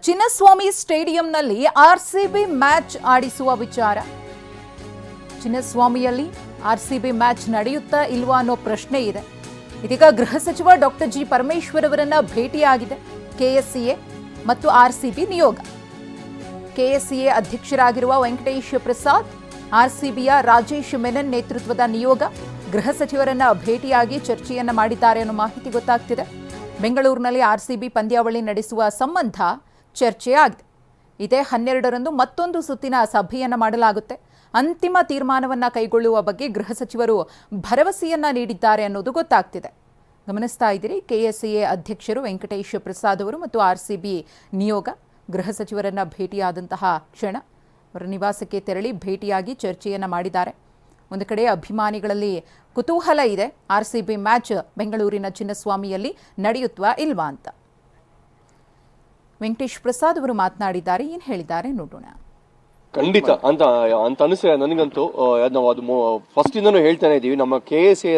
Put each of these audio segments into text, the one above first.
Chinnaswamy ಸ್ಟೇಡಿಯಂನಲ್ಲಿ RCB match ಆಡಿಸುವ ವಿಚಾರ. ಚಿನ್ನಸ್ವಾಮಿಯಲ್ಲಿ RCB match ನಡೆಯುತ್ತಾ ಇಲ್ವಾ ಅನ್ನೋ ಪ್ರಶ್ನೆ ಇದೆ. ಇದೀಗ ಗೃಹ ಸಚಿವ ಡಾಕ್ಟರ್ ಜಿ ಪರಮೇಶ್ವರ್ ಅವರನ್ನ ಭೇಟಿಯಾಗಿದೆ ಕೆಎಸ್ಸಿಎ ಮತ್ತು ಆರ್ಸಿಬಿ ನಿಯೋಗ. ಕೆಎಸ್ಸಿಎ ಅಧ್ಯಕ್ಷರಾಗಿರುವ ವೆಂಕಟೇಶ್ ಪ್ರಸಾದ್, ಆರ್ಸಿಬಿಯ ರಾಜೇಶ್ ಮೆನನ್ ನೇತೃತ್ವದ ನಿಯೋಗ ಗೃಹ ಸಚಿವರನ್ನ ಭೇಟಿಯಾಗಿ ಚರ್ಚೆಯನ್ನ ಮಾಡಿದ್ದಾರೆ ಅನ್ನೋ ಮಾಹಿತಿ ಗೊತ್ತಾಗ್ತಿದೆ. ಬೆಂಗಳೂರಿನಲ್ಲಿ ಆರ್ಸಿಬಿ ಪಂದ್ಯಾವಳಿ ನಡೆಸುವ ಸಂಬಂಧ ಚರ್ಚೆಯಾಗಿದೆ. ಇದೇ 12ರಂದು ಮತ್ತೊಂದು ಸುತ್ತಿನ ಸಭೆಯನ್ನ ಮಾಡಲಾಗುತ್ತೆ. ಅಂತಿಮ ತೀರ್ಮಾನವನ್ನ ಕೈಗೊಳ್ಳುವ ಬಗ್ಗೆ ಗೃಹ ಸಚಿವರು ಭರವಸೆಯನ್ನ ನೀಡಿದ್ದಾರೆ ಅನ್ನೋದು ಗೊತ್ತಾಗ್ತಿದೆ. ಗಮನಿಸ್ತಾ ಇದ್ದೀರಿ, ಕೆಎಸ್ಸಿಎ ಅಧ್ಯಕ್ಷರು ವೆಂಕಟೇಶ್ ಪ್ರಸಾದ್ ಅವರು ಮತ್ತು ಆರ್ಸಿಬಿ ನಿಯೋಗ ಗೃಹ ಸಚಿವರನ್ನ ಭೇಟಿಯಾದಂತಹ ಕ್ಷಣ. ಅವರ ನಿವಾಸಕ್ಕೆ ತೆರಳಿ ಭೇಟಿಯಾಗಿ ಚರ್ಚೆಯನ್ನ ಮಾಡಿದ್ದಾರೆ. ಒಂದು ಕಡೆ ಅಭಿಮಾನಿಗಳಲ್ಲಿ ಕುತೂಹಲ ಇದೆ, ಆರ್ಸಿಬಿ ಮ್ಯಾಚ್ ಬೆಂಗಳೂರಿನ ಚಿನ್ನಸ್ವಾಮಿಯಲ್ಲಿ ನಡೆಯುತ್ವಾ ಇಲ್ವಾ ಅಂತ. ವೆಂಕಟೇಶ್ ಪ್ರಸಾದ್ ಅವರು ಮಾತನಾಡಿದ್ದಾರೆ, ಏನು ಹೇಳಿದ್ದಾರೆ ನೋಡೋಣ. ಖಂಡಿತ ಅಂತ ಅನಿಸ್ತದೆ ನನಗಂತೂ. ನಾವು ಅದು ಫಸ್ಟ್ ಇಂದನೂ ಹೇಳ್ತಾನೆ ಇದೀವಿ, ನಮ್ಮ ಕೆಎಸ್ಎ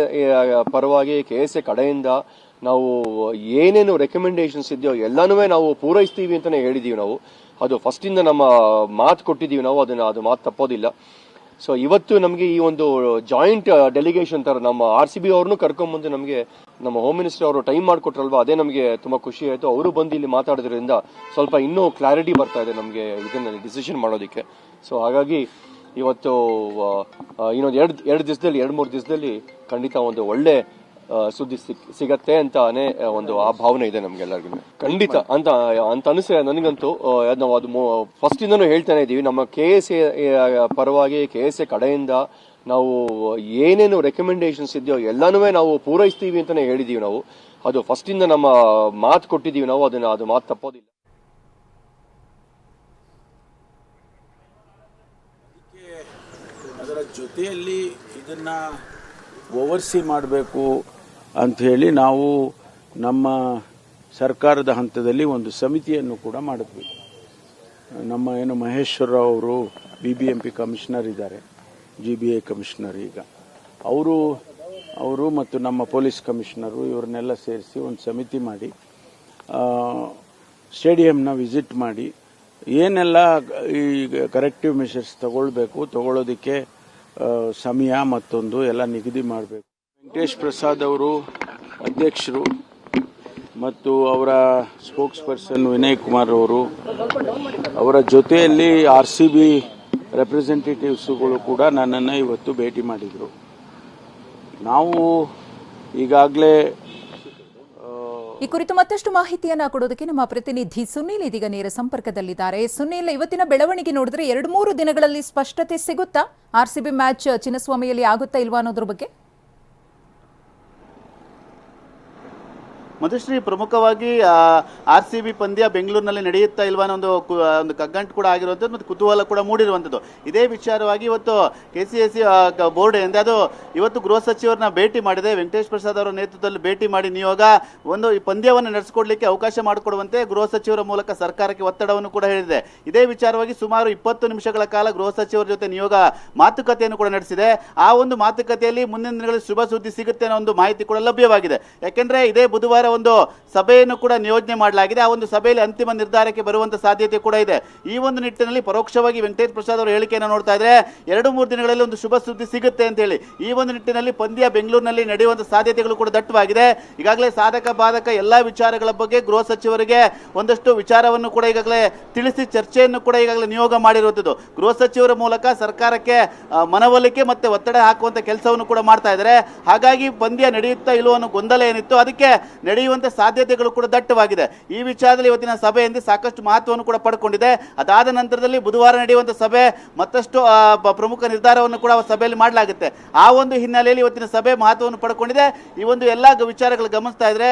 ಪರವಾಗಿ ಕೆಎಸ್ಎ ಕಡೆಯಿಂದ ನಾವು ಏನೇನು ರೆಕಮೆಂಡೇಶನ್ಸ್ ಇದೆಯೋ ಎಲ್ಲಾನು ನಾವು ಪೂರೈಸ್ತೀವಿ ಅಂತಾನೆ ಹೇಳಿದೀವಿ. ನಾವು ಅದು ಫಸ್ಟ್ ಇಂದ ನಮ್ಮ ಮಾತು ಕೊಟ್ಟಿದ್ದೀವಿ, ನಾವು ಅದು ಮಾತು ತಪ್ಪೋದಿಲ್ಲ. ಸೊ ಇವತ್ತು ನಮಗೆ ಈ ಒಂದು ಜಾಯಿಂಟ್ ಡೆಲಿಗೇಷನ್ ತರ ನಮ್ಮ ಆರ್ಸಿಬಿ ಅವ್ರನ್ನು ಕರ್ಕೊಂಡ್ಬಂದು ನಮಗೆ ನಮ್ಮ ಹೋಮ್ ಮಿನಿಸ್ಟರ್ ಅವರು ಟೈಮ್ ಮಾಡಿಕೊಟ್ರಲ್ವಾ, ಅದೇ ನಮಗೆ ತುಂಬಾ ಖುಷಿ ಆಯ್ತು. ಅವರು ಬಂದು ಇಲ್ಲಿ ಮಾತಾಡೋದ್ರಿಂದ ಸ್ವಲ್ಪ ಇನ್ನೂ ಕ್ಲಾರಿಟಿ ಬರ್ತಾ ಇದೆ ನಮಗೆ ಇದನ್ನ ಡಿಸಿಷನ್ ಮಾಡೋದಕ್ಕೆ. ಸೊ ಹಾಗಾಗಿ ಇವತ್ತು ಇನ್ನೊಂದು 2-3 ದಿವಸದಲ್ಲಿ ಖಂಡಿತ ಒಂದು ಒಳ್ಳೆ ಸುದ್ದಿ ಸಿಗತ್ತೆ ಅಂತಾನೆ ಒಂದು ಆ ಭಾವನೆ ಇದೆ ನಮ್ಗೆಲ್ಲರಿಗೂ. ಖಂಡಿತ ಅಂತ ಅನಿಸ್ತದೆ ನನಗಂತೂ. ನಾವು ಅದು ಫಸ್ಟ್ ಇಂದನೂ ಹೇಳ್ತಾನೆ ಇದೀವಿ, ನಮ್ಮ ಕೆಎಸ್ಎ ಪರವಾಗಿ ಕೆಎಸ್ಎ ಕಡೆಯಿಂದ ನಾವು ಏನೇನು ರೆಕಮೆಂಡೇಶನ್ಸ್ ಇದೆಯೋ ಎಲ್ಲಾನು ನಾವು ಪೂರೈಸ್ತೀವಿ ಅಂತಾನೆ ಹೇಳಿದೀವಿ. ನಾವು ಅದು ಫಸ್ಟ್ ಇಂದ ನಮ್ಮ ಮಾತು ಕೊಟ್ಟಿದ್ದೀವಿ, ನಾವು ಅದು ಮಾತು ತಪ್ಪೋದಿಲ್ಲ. ಅದರ ಜೊತೆಯಲ್ಲಿ ಇದನ್ನ ಓವರ್ಸಿ ಮಾಡಬೇಕು ಅಂಥೇಳಿ ನಾವು ನಮ್ಮ ಸರ್ಕಾರದ ಹಂತದಲ್ಲಿ ಒಂದು ಸಮಿತಿಯನ್ನು ಕೂಡ ಮಾಡಿದ್ವಿ. ನಮ್ಮ ಮಹೇಶ್ವರ ಅವರು BBMP ಕಮಿಷನರ್ ಇದ್ದಾರೆ, GBA ಕಮಿಷನರ್. ಈಗ ಅವರು ಮತ್ತು ನಮ್ಮ ಪೊಲೀಸ್ ಕಮಿಷನರು ಇವರನ್ನೆಲ್ಲ ಸೇರಿಸಿ ಒಂದು ಸಮಿತಿ ಮಾಡಿ ಸ್ಟೇಡಿಯಂನ ವಿಸಿಟ್ ಮಾಡಿ ಏನೆಲ್ಲ ಈ ಕರೆಕ್ಟಿವ್ ಮೆಷರ್ಸ್ ತಗೊಳ್ಳೋದಕ್ಕೆ ಸಮಯ ಮತ್ತೊಂದು ಎಲ್ಲ ನಿಗದಿ ಮಾಡಬೇಕು. ವೆಂಕಟೇಶ್ ಪ್ರಸಾದ್ ಅವರು ಅಧ್ಯಕ್ಷರು ಮತ್ತು ಅವರ ಸ್ಪೋಕ್ಸ್ ಪರ್ಸನ್ ವಿನಯ್ ಕುಮಾರ್ ಅವರು, ಅವರ ಜೊತೆಯಲ್ಲಿ RCB ರೆಪ್ರೆಸೆಂಟೇಟಿವ್ಸ್ಗಳು ಕೂಡ ನನ್ನನ್ನು ಇವತ್ತು ಭೇಟಿ ಮಾಡಿದರು. ನಾವು ಈಗಾಗಲೇ ಈ ಕುರಿತು ಮತ್ತಷ್ಟು ಮಾಹಿತಿಯನ್ನ ಕೊಡೋದಕ್ಕೆ ನಮ್ಮ ಪ್ರತಿನಿಧಿ ಸುನೀಲ್ ಇದೀಗ ನೇರ ಸಂಪರ್ಕದಲ್ಲಿದ್ದಾರೆ. ಸುನೀಲ್, ಇವತ್ತಿನ ಬೆಳವಣಿಗೆ ನೋಡಿದ್ರೆ 2-3 ದಿನಗಳಲ್ಲಿ ಸ್ಪಷ್ಟತೆ ಸಿಗುತ್ತಾ? ಆರ್ಸಿಬಿ ಮ್ಯಾಚ್ ಚಿನ್ನಸ್ವಾಮಿಯಲ್ಲಿ ಆಗುತ್ತಾ ಇಲ್ವಾ ಅನ್ನೋದ್ರ ಬಗ್ಗೆ? ಮಧುಶ್ರೀ, ಪ್ರಮುಖವಾಗಿ RCB ಪಂದ್ಯ ಬೆಂಗಳೂರಿನಲ್ಲಿ ನಡೆಯುತ್ತಾ ಇಲ್ವಾ ಅನ್ನೋ ಒಂದು ಕಗ್ಗಂಟು ಕೂಡ ಆಗಿರುವಂಥದ್ದು ಮತ್ತು ಕುತೂಹಲ ಕೂಡ ಮೂಡಿರುವಂಥದ್ದು. ಇದೇ ವಿಚಾರವಾಗಿ ಇವತ್ತು KCSE ಬೋರ್ಡ್ ಎಂದೇ ಅದು ಇವತ್ತು ಗೃಹ ಸಚಿವರನ್ನ ಭೇಟಿ ಮಾಡಿದೆ. ವೆಂಕಟೇಶ್ ಪ್ರಸಾದ್ ಅವರ ನೇತೃತ್ವದಲ್ಲಿ ಭೇಟಿ ಮಾಡಿ ನಿಯೋಗ ಒಂದು ಈ ಪಂದ್ಯವನ್ನು ನಡೆಸಿಕೊಡ್ಲಿಕ್ಕೆ ಅವಕಾಶ ಮಾಡಿಕೊಡುವಂತೆ ಗೃಹ ಸಚಿವರ ಮೂಲಕ ಸರ್ಕಾರಕ್ಕೆ ಒತ್ತಡವನ್ನು ಕೂಡ ಹೇಳಿದೆ. ಇದೇ ವಿಚಾರವಾಗಿ ಸುಮಾರು 20 ನಿಮಿಷಗಳ ಕಾಲ ಗೃಹ ಸಚಿವರ ಜೊತೆ ನಿಯೋಗ ಮಾತುಕತೆಯನ್ನು ಕೂಡ ನಡೆಸಿದೆ. ಆ ಒಂದು ಮಾತುಕತೆಯಲ್ಲಿ ಮುಂದಿನ ದಿನಗಳಲ್ಲಿ ಶುಭ ಸುದ್ದಿ ಸಿಗುತ್ತೆ ಅನ್ನೋ ಒಂದು ಮಾಹಿತಿ ಕೂಡ ಲಭ್ಯವಾಗಿದೆ. ಯಾಕೆಂದ್ರೆ ಇದೇ ಬುಧವಾರ ಒಂದು ಸಭೆಯನ್ನು ಕೂಡ ನಿಯೋಜನೆ ಮಾಡಲಾಗಿದೆ. ಆ ಒಂದು ಸಭೆಯಲ್ಲಿ ಅಂತಿಮ ನಿರ್ಧಾರಕ್ಕೆ ಬರುವಂತ ಸಾಧ್ಯತೆ ಕೂಡ ಇದೆ. ಈ ಒಂದು ನಿಟ್ಟಿನಲ್ಲಿ ಪರೋಕ್ಷವಾಗಿ ವೆಂಕಟೇಶ್ ಪ್ರಸಾದ್ ಅವರ ಹೇಳಿಕೆಯನ್ನು ನೋಡ್ತಾ ಇದ್ರೆ 2-3 ದಿನಗಳಲ್ಲಿ ಒಂದು ಶುಭ ಸುದ್ದಿ ಸಿಗುತ್ತೆ ಅಂತ ಹೇಳಿ ಈ ಒಂದು ನಿಟ್ಟಿನಲ್ಲಿ ಪಂದ್ಯ ಬೆಂಗಳೂರಿನಲ್ಲಿ ನಡೆಯುವಂತ ಸಾಧ್ಯತೆಗಳು ಕೂಡ ದಟ್ಟವಾಗಿದೆ. ಈಗಾಗಲೇ ಸಾಧಕ ಬಾಧಕ ಎಲ್ಲಾ ವಿಚಾರಗಳ ಬಗ್ಗೆ ಗೃಹ ಸಚಿವರಿಗೆ ಒಂದಷ್ಟು ವಿಚಾರವನ್ನು ಕೂಡ ಈಗಾಗಲೇ ತಿಳಿಸಿ ಚರ್ಚೆಯನ್ನು ಕೂಡ ಈಗಾಗಲೇ ನಿಯೋಗ ಮಾಡಿರುವಂತದ್ದು. ಗೃಹ ಸಚಿವರ ಮೂಲಕ ಸರ್ಕಾರಕ್ಕೆ ಮನವೊಲಿಕೆ ಮತ್ತೆ ಒತ್ತಡ ಹಾಕುವಂತ ಕೆಲಸವನ್ನು ಕೂಡ ಮಾಡ್ತಾ ಇದ್ದಾರೆ. ಹಾಗಾಗಿ ಪಂದ್ಯ ನಡೆಯುತ್ತಾ ಇಲ್ಲೋ ಅನ್ನೋ ಗೊಂದಲ ಏನಿತ್ತು ಅದಕ್ಕೆ ನಡೆಯುವಂತ ಸಾಧ್ಯತೆಗಳು ಕೂಡ ದಟ್ಟವಾಗಿದೆ. ಈ ವಿಚಾರದಲ್ಲಿ ಇವತ್ತಿನ ಸಭೆಯಿಂದ ಸಾಕಷ್ಟು ಮಹತ್ವವನ್ನು ಕೂಡ ಪಡ್ಕೊಂಡಿದೆ. ಅದಾದ ನಂತರದಲ್ಲಿ ಬುಧವಾರ ನಡೆಯುವಂತ ಸಭೆ ಮತ್ತಷ್ಟು ಪ್ರಮುಖ ನಿರ್ಧಾರವನ್ನು ಕೂಡ ಸಭೆಯಲ್ಲಿ ಮಾಡಲಾಗುತ್ತೆ. ಆ ಒಂದು ಹಿನ್ನೆಲೆಯಲ್ಲಿ ಇವತ್ತಿನ ಸಭೆ ಮಹತ್ವವನ್ನು ಪಡ್ಕೊಂಡಿದೆ. ಈ ಒಂದು ಎಲ್ಲಾ ವಿಚಾರಗಳು ಗಮನಿಸ್ತಾ ಇದ್ರೆ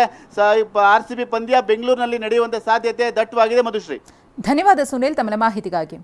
RCB ಪಂದ್ಯ ಬೆಂಗಳೂರಿನಲ್ಲಿ ನಡೆಯುವಂತ ಸಾಧ್ಯತೆ ದಟ್ಟವಾಗಿದೆ. ಮಧುಶ್ರೀ, ಧನ್ಯವಾದ ಸುನೀಲ್ ತಮ್ಮ ಮಾಹಿತಿಗಾಗಿ.